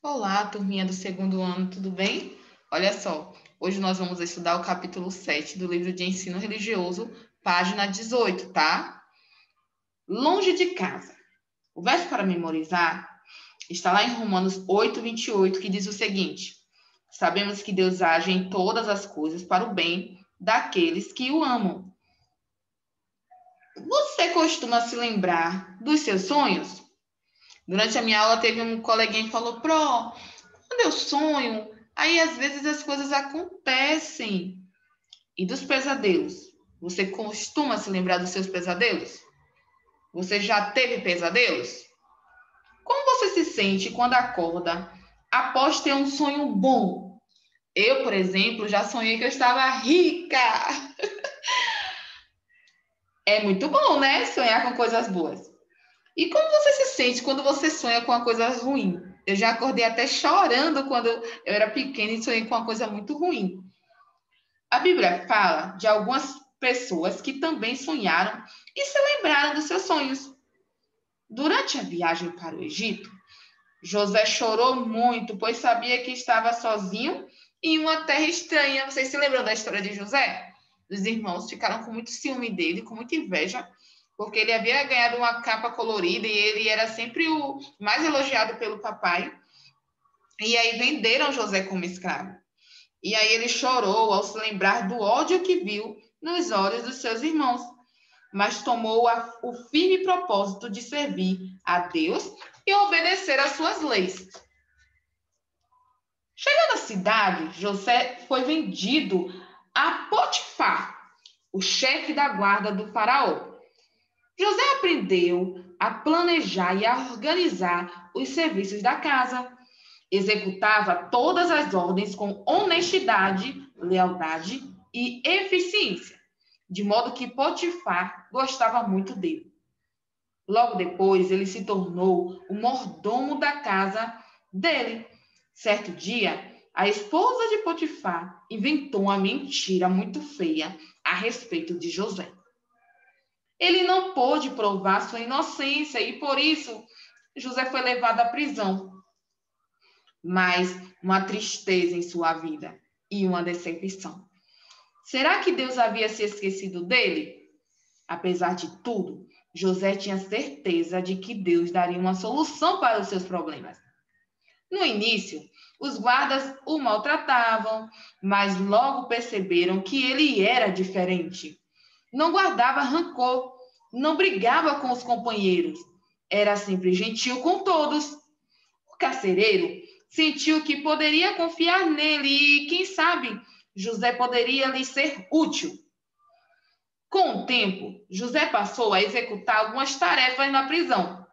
Olá, turminha do segundo ano, tudo bem? Olha só, hoje nós vamos estudar o capítulo 7 do livro de ensino religioso, página 18, tá? Longe de casa. O verso para memorizar está lá em Romanos 8, 28, que diz o seguinte: Sabemos que Deus age em todas as coisas para o bem daqueles que o amam. Você costuma se lembrar dos seus sonhos? Durante a minha aula teve um coleguinha que falou: quando eu sonho, aí às vezes as coisas acontecem. E dos pesadelos? Você costuma se lembrar dos seus pesadelos? Você já teve pesadelos? Como você se sente quando acorda após ter um sonho bom? Eu, por exemplo, já sonhei que eu estava rica. É muito bom, né? Sonhar com coisas boas. E como você se sente quando você sonha com uma coisa ruim? Eu já acordei até chorando quando eu era pequena e sonhei com uma coisa muito ruim. A Bíblia fala de algumas pessoas que também sonharam e se lembraram dos seus sonhos. Durante a viagem para o Egito, José chorou muito, pois sabia que estava sozinho em uma terra estranha. Vocês se lembram da história de José? Os irmãos ficaram com muito ciúme dele, com muita inveja, porque ele havia ganhado uma capa colorida e ele era sempre o mais elogiado pelo papai. E aí venderam José como escravo. E aí ele chorou ao se lembrar do ódio que viu nos olhos dos seus irmãos, mas tomou o firme propósito de servir a Deus e obedecer às suas leis. Chegando à cidade, José foi vendido a Potifar, o chefe da guarda do faraó. José aprendeu a planejar e a organizar os serviços da casa. Executava todas as ordens com honestidade, lealdade e eficiência, de modo que Potifar gostava muito dele. Logo depois, ele se tornou o mordomo da casa dele. Certo dia, a esposa de Potifar inventou uma mentira muito feia a respeito de José. Ele não pôde provar sua inocência e, por isso, José foi levado à prisão. Mas uma tristeza em sua vida e uma decepção. Será que Deus havia se esquecido dele? Apesar de tudo, José tinha certeza de que Deus daria uma solução para os seus problemas. No início, os guardas o maltratavam, mas logo perceberam que ele era diferente. Não guardava rancor, não brigava com os companheiros, era sempre gentil com todos. O carcereiro sentiu que poderia confiar nele e, quem sabe, José poderia lhe ser útil. Com o tempo, José passou a executar algumas tarefas na prisão.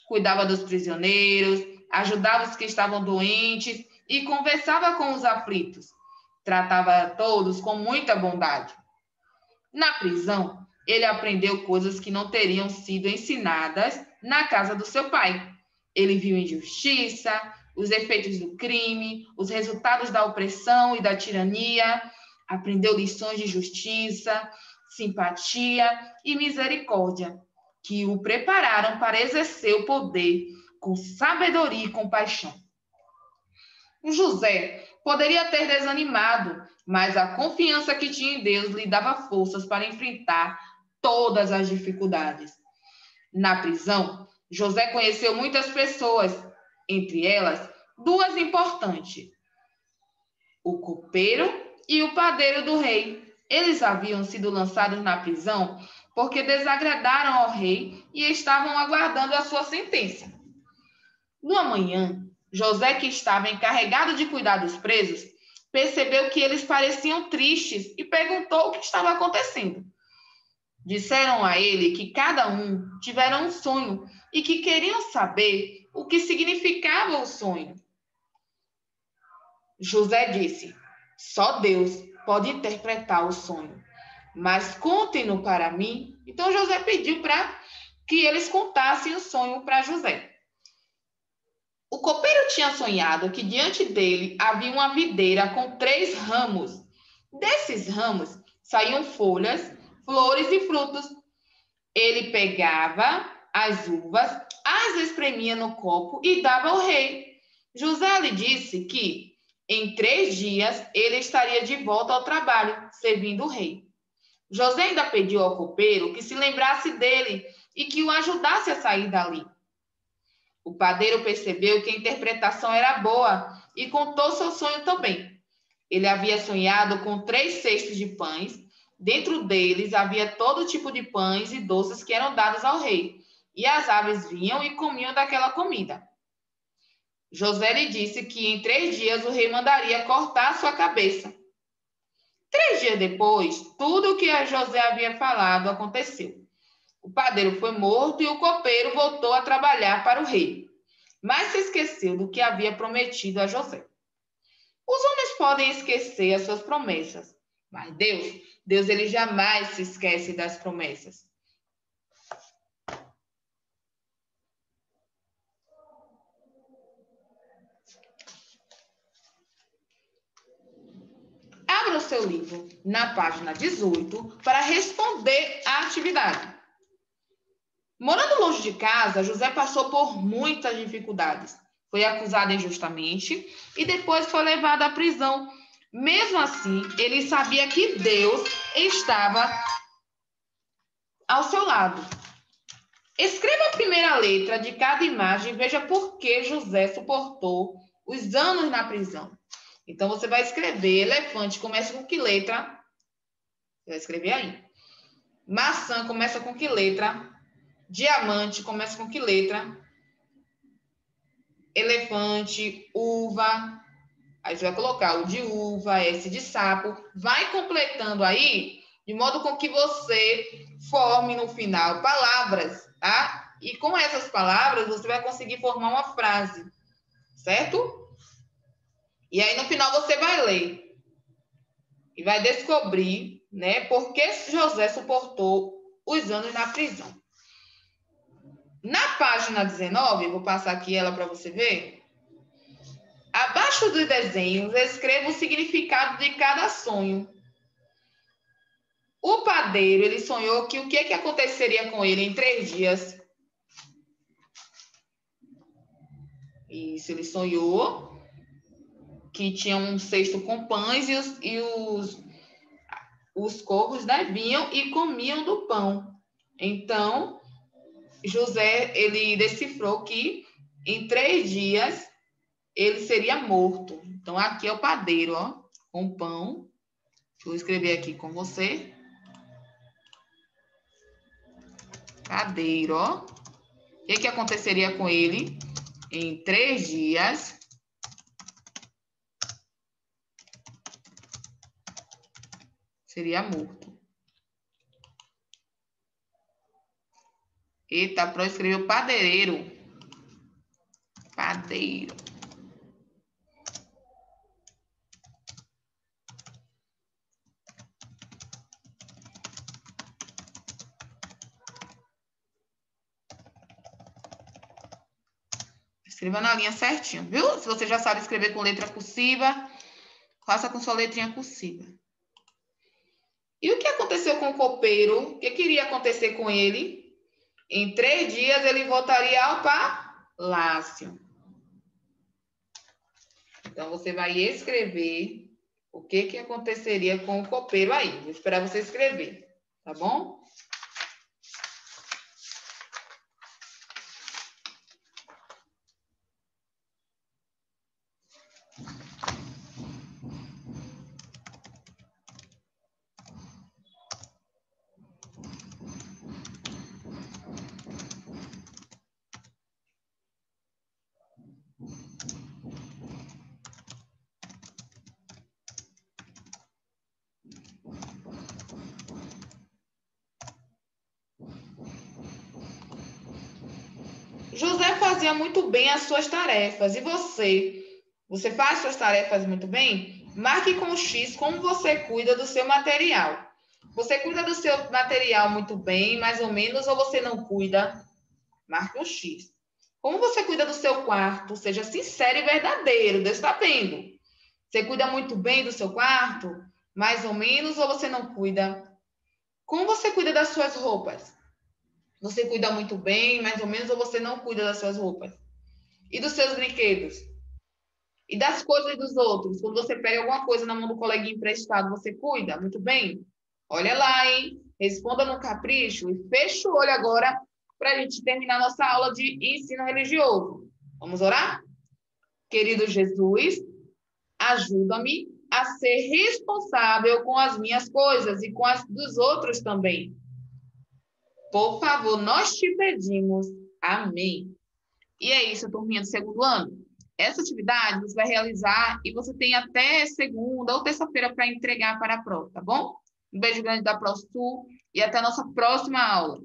Cuidava dos prisioneiros, ajudava os que estavam doentes e conversava com os aflitos. Tratava todos com muita bondade. Na prisão, ele aprendeu coisas que não teriam sido ensinadas na casa do seu pai. Ele viu injustiça, os efeitos do crime, os resultados da opressão e da tirania, aprendeu lições de justiça, simpatia e misericórdia, que o prepararam para exercer o poder com sabedoria e compaixão. José poderia ter desanimado, mas a confiança que tinha em Deus lhe dava forças para enfrentar todas as dificuldades. Na prisão, José conheceu muitas pessoas, entre elas duas importantes: o copeiro e o padeiro do rei. Eles haviam sido lançados na prisão porque desagradaram ao rei e estavam aguardando a sua sentença. Numa manhã, José, que estava encarregado de cuidar dos presos, percebeu que eles pareciam tristes e perguntou o que estava acontecendo. Disseram a ele que cada um tivera um sonho e que queriam saber o que significava o sonho. José disse: Só Deus pode interpretar o sonho, mas contem-no para mim. Então José pediu para que eles contassem o sonho para José. O copeiro tinha sonhado que diante dele havia uma videira com 3 ramos. Desses ramos saíam folhas, flores e frutos. Ele pegava as uvas, as espremia no copo e dava ao rei. José lhe disse que em 3 dias ele estaria de volta ao trabalho, servindo o rei. José ainda pediu ao copeiro que se lembrasse dele e que o ajudasse a sair dali. O padeiro percebeu que a interpretação era boa e contou seu sonho também. Ele havia sonhado com 3 cestos de pães. Dentro deles havia todo tipo de pães e doces que eram dados ao rei. E as aves vinham e comiam daquela comida. José lhe disse que em 3 dias o rei mandaria cortar sua cabeça. 3 dias depois, tudo o que a José havia falado aconteceu. O padeiro foi morto e o copeiro voltou a trabalhar para o rei. Mas se esqueceu do que havia prometido a José. Os homens podem esquecer as suas promessas, mas Deus ele jamais se esquece das promessas. Abra o seu livro na página 18 para responder à atividade. Morando longe de casa, José passou por muitas dificuldades. Foi acusado injustamente e depois foi levado à prisão. Mesmo assim, ele sabia que Deus estava ao seu lado. Escreva a primeira letra de cada imagem e veja por que José suportou os anos na prisão. Então, você vai escrever elefante, começa com que letra? Você vai escrever aí. Maçã começa com que letra? Diamante começa com que letra? Elefante, uva. Aí você vai colocar o de uva, S de sapo. Vai completando aí, de modo com que você forme no final palavras, tá? E com essas palavras, você vai conseguir formar uma frase, certo? E aí, no final, você vai ler. E vai descobrir, né, por que José suportou os anos na prisão. Na página 19, vou passar aqui ela para você ver. Abaixo dos desenhos, escreva o significado de cada sonho. O padeiro, ele sonhou que o que aconteceria com ele em 3 dias? Isso, ele sonhou que tinha um cesto com pães e os corvos, né, vinham e comiam do pão. Então, José, ele decifrou que em 3 dias ele seria morto. Então, aqui é o padeiro, ó, com pão. Vou escrever aqui com você. Padeiro, ó. O que aconteceria com ele em 3 dias? Seria morto. Eita, para escrever o padeireiro. Padeiro. Escreva na linha certinho, viu? Se você já sabe escrever com letra cursiva, faça com sua letrinha cursiva. E o que aconteceu com o copeiro? O que iria acontecer com ele? Em 3 dias ele voltaria ao palácio. Então, você vai escrever o que aconteceria com o copeiro aí. Vou esperar você escrever, tá bom? José fazia muito bem as suas tarefas. E você? Você faz suas tarefas muito bem? Marque com o X como você cuida do seu material. Você cuida do seu material muito bem, mais ou menos, ou você não cuida? Marque um X. Como você cuida do seu quarto? Seja sincero e verdadeiro. Deus está vendo. Você cuida muito bem do seu quarto? Mais ou menos, ou você não cuida? Como você cuida das suas roupas? Você cuida muito bem, mais ou menos, ou você não cuida das suas roupas? E dos seus brinquedos? E das coisas dos outros? Quando você pega alguma coisa na mão do coleguinha emprestado, você cuida? Muito bem. Olha lá, hein? Responda no capricho e fecha o olho agora para a gente terminar nossa aula de ensino religioso. Vamos orar? Querido Jesus, ajuda-me a ser responsável com as minhas coisas e com as dos outros também. Por favor, nós te pedimos. Amém. E é isso, turminha do segundo ano. Essa atividade você vai realizar e você tem até segunda ou terça-feira para entregar para a prova, tá bom? Um beijo grande da ProSul e até a nossa próxima aula.